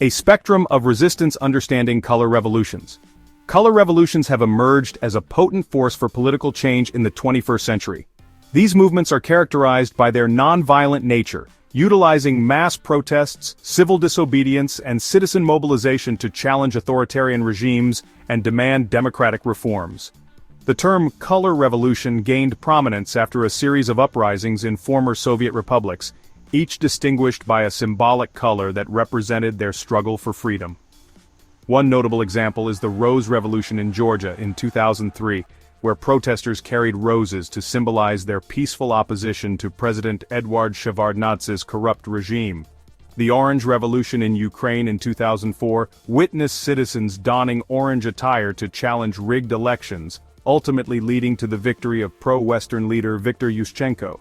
A spectrum of resistance understanding color revolutions. Color revolutions have emerged as a potent force for political change in the 21st century. These movements are characterized by their non-violent nature, utilizing mass protests, civil disobedience, and citizen mobilization to challenge authoritarian regimes and demand democratic reforms. The term color revolution gained prominence after a series of uprisings in former Soviet republics, each distinguished by a symbolic color that represented their struggle for freedom. One notable example is the Rose Revolution in Georgia in 2003, where protesters carried roses to symbolize their peaceful opposition to President Eduard Shevardnadze's corrupt regime. The Orange Revolution in Ukraine in 2004 witnessed citizens donning orange attire to challenge rigged elections, ultimately leading to the victory of pro-Western leader Viktor Yushchenko.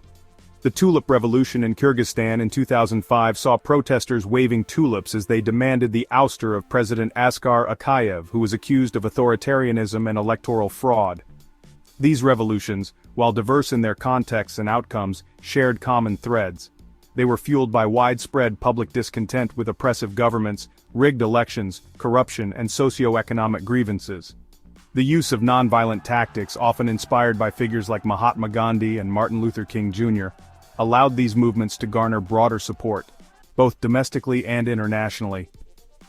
The Tulip Revolution in Kyrgyzstan in 2005 saw protesters waving tulips as they demanded the ouster of President Askar Akayev, who was accused of authoritarianism and electoral fraud. These revolutions, while diverse in their contexts and outcomes, shared common threads. They were fueled by widespread public discontent with oppressive governments, rigged elections, corruption, and socio-economic grievances. The use of nonviolent tactics, often inspired by figures like Mahatma Gandhi and Martin Luther King Jr., allowed these movements to garner broader support, both domestically and internationally.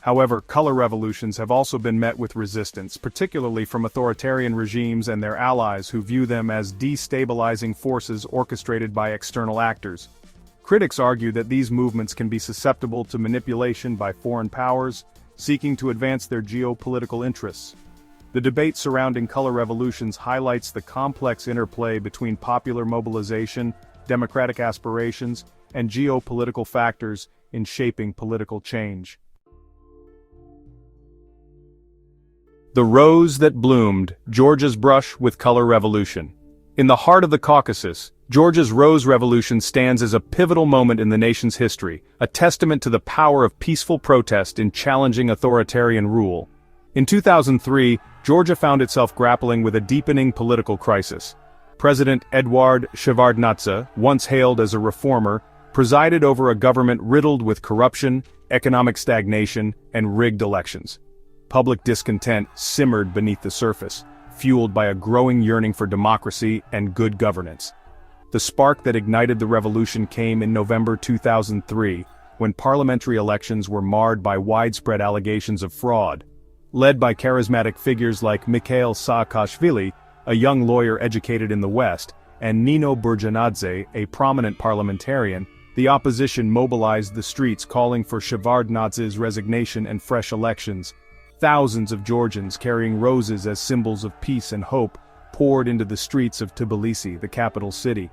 However, color revolutions have also been met with resistance, particularly from authoritarian regimes and their allies who view them as destabilizing forces orchestrated by external actors. Critics argue that these movements can be susceptible to manipulation by foreign powers, seeking to advance their geopolitical interests. The debate surrounding color revolutions highlights the complex interplay between popular mobilization, democratic aspirations, and geopolitical factors in shaping political change. The Rose That Bloomed, Georgia's Brush with Color Revolution. In the heart of the Caucasus, Georgia's Rose Revolution stands as a pivotal moment in the nation's history, a testament to the power of peaceful protest in challenging authoritarian rule. In 2003, Georgia found itself grappling with a deepening political crisis. President Eduard Shevardnadze, once hailed as a reformer, presided over a government riddled with corruption, economic stagnation, and rigged elections. Public discontent simmered beneath the surface, fueled by a growing yearning for democracy and good governance. The spark that ignited the revolution came in November 2003, when parliamentary elections were marred by widespread allegations of fraud. Led by charismatic figures like Mikhail Saakashvili, a young lawyer educated in the West, and Nino Burjanadze, a prominent parliamentarian, the opposition mobilized the streets calling for Shevardnadze's resignation and fresh elections. Thousands of Georgians carrying roses as symbols of peace and hope poured into the streets of Tbilisi, the capital city.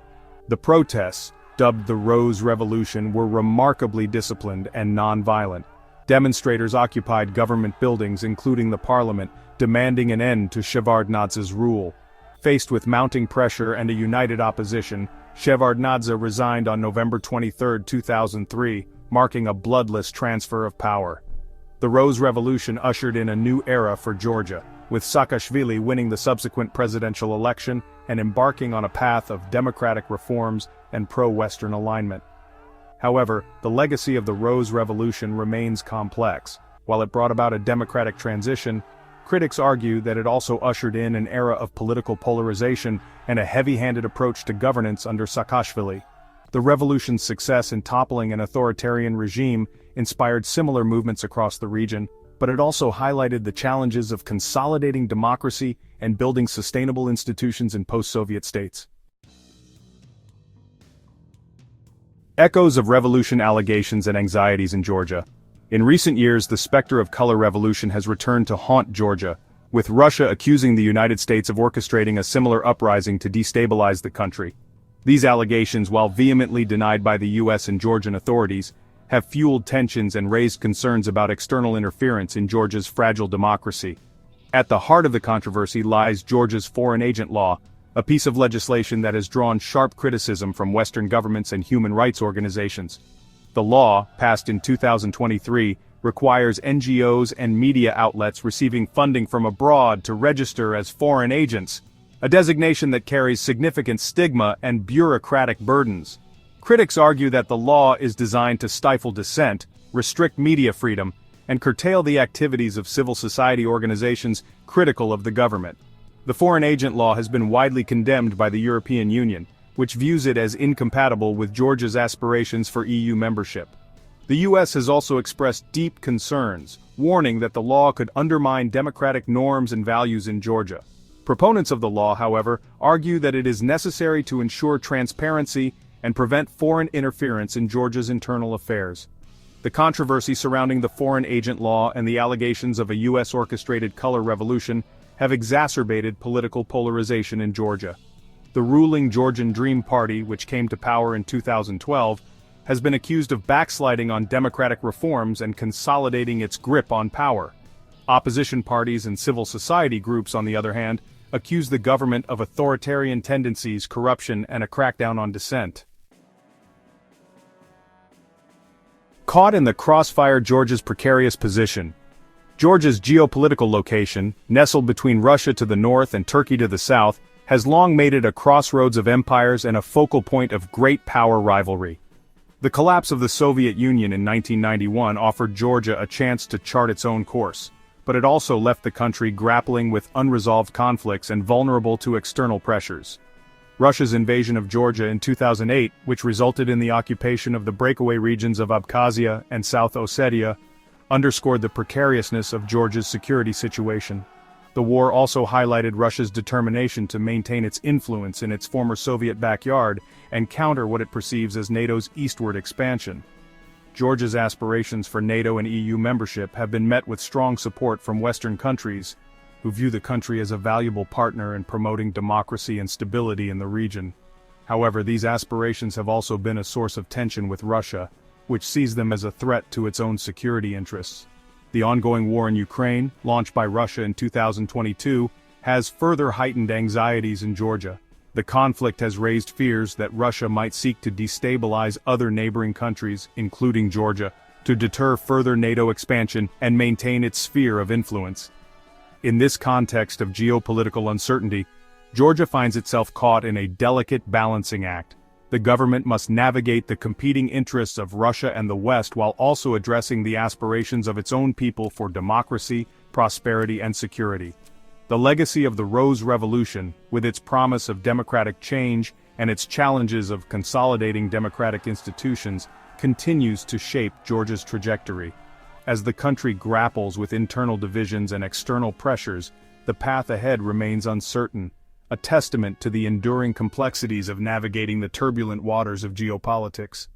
The protests, dubbed the Rose Revolution, were remarkably disciplined and non-violent. Demonstrators occupied government buildings including the parliament, demanding an end to Shevardnadze's rule. Faced with mounting pressure and a united opposition, Shevardnadze resigned on November 23, 2003, marking a bloodless transfer of power. The Rose Revolution ushered in a new era for Georgia, with Saakashvili winning the subsequent presidential election and embarking on a path of democratic reforms and pro-Western alignment. However, the legacy of the Rose Revolution remains complex. While it brought about a democratic transition, critics argue that it also ushered in an era of political polarization and a heavy-handed approach to governance under Saakashvili. The revolution's success in toppling an authoritarian regime inspired similar movements across the region, but it also highlighted the challenges of consolidating democracy and building sustainable institutions in post-Soviet states. Echoes of revolution allegations and anxieties in Georgia. In recent years, the specter of color revolution has returned to haunt Georgia, with Russia accusing the United States of orchestrating a similar uprising to destabilize the country. These allegations, while vehemently denied by the U.S. and Georgian authorities, have fueled tensions and raised concerns about external interference in Georgia's fragile democracy. At the heart of the controversy lies Georgia's foreign agent law, a piece of legislation that has drawn sharp criticism from Western governments and human rights organizations. The law, passed in 2023, requires NGOs and media outlets receiving funding from abroad to register as foreign agents, a designation that carries significant stigma and bureaucratic burdens. Critics argue that the law is designed to stifle dissent, restrict media freedom, and curtail the activities of civil society organizations critical of the government. The foreign agent law has been widely condemned by the European Union, which views it as incompatible with Georgia's aspirations for EU membership. The US has also expressed deep concerns, warning that the law could undermine democratic norms and values in Georgia. Proponents of the law, however, argue that it is necessary to ensure transparency and prevent foreign interference in Georgia's internal affairs. The controversy surrounding the foreign agent law and the allegations of a US-orchestrated color revolution have exacerbated political polarization in Georgia. The ruling Georgian Dream Party, which came to power in 2012, has been accused of backsliding on democratic reforms and consolidating its grip on power. Opposition parties and civil society groups, on the other hand, accuse the government of authoritarian tendencies, corruption, and a crackdown on dissent. Caught in the crossfire, Georgia's precarious position. Georgia's geopolitical location, nestled between Russia to the north and Turkey to the south, has long made it a crossroads of empires and a focal point of great power rivalry. The collapse of the Soviet Union in 1991 offered Georgia a chance to chart its own course, but it also left the country grappling with unresolved conflicts and vulnerable to external pressures. Russia's invasion of Georgia in 2008, which resulted in the occupation of the breakaway regions of Abkhazia and South Ossetia, underscored the precariousness of Georgia's security situation. The war also highlighted Russia's determination to maintain its influence in its former Soviet backyard and counter what it perceives as NATO's eastward expansion. Georgia's aspirations for NATO and EU membership have been met with strong support from Western countries, who view the country as a valuable partner in promoting democracy and stability in the region. However, these aspirations have also been a source of tension with Russia, which sees them as a threat to its own security interests. The ongoing war in Ukraine, launched by Russia in 2022, has further heightened anxieties in Georgia. The conflict has raised fears that Russia might seek to destabilize other neighboring countries, including Georgia, to deter further NATO expansion and maintain its sphere of influence. In this context of geopolitical uncertainty, Georgia finds itself caught in a delicate balancing act. The government must navigate the competing interests of Russia and the West while also addressing the aspirations of its own people for democracy, prosperity, and security. The legacy of the Rose Revolution, with its promise of democratic change and its challenges of consolidating democratic institutions, continues to shape Georgia's trajectory. As the country grapples with internal divisions and external pressures, the path ahead remains uncertain, a testament to the enduring complexities of navigating the turbulent waters of geopolitics.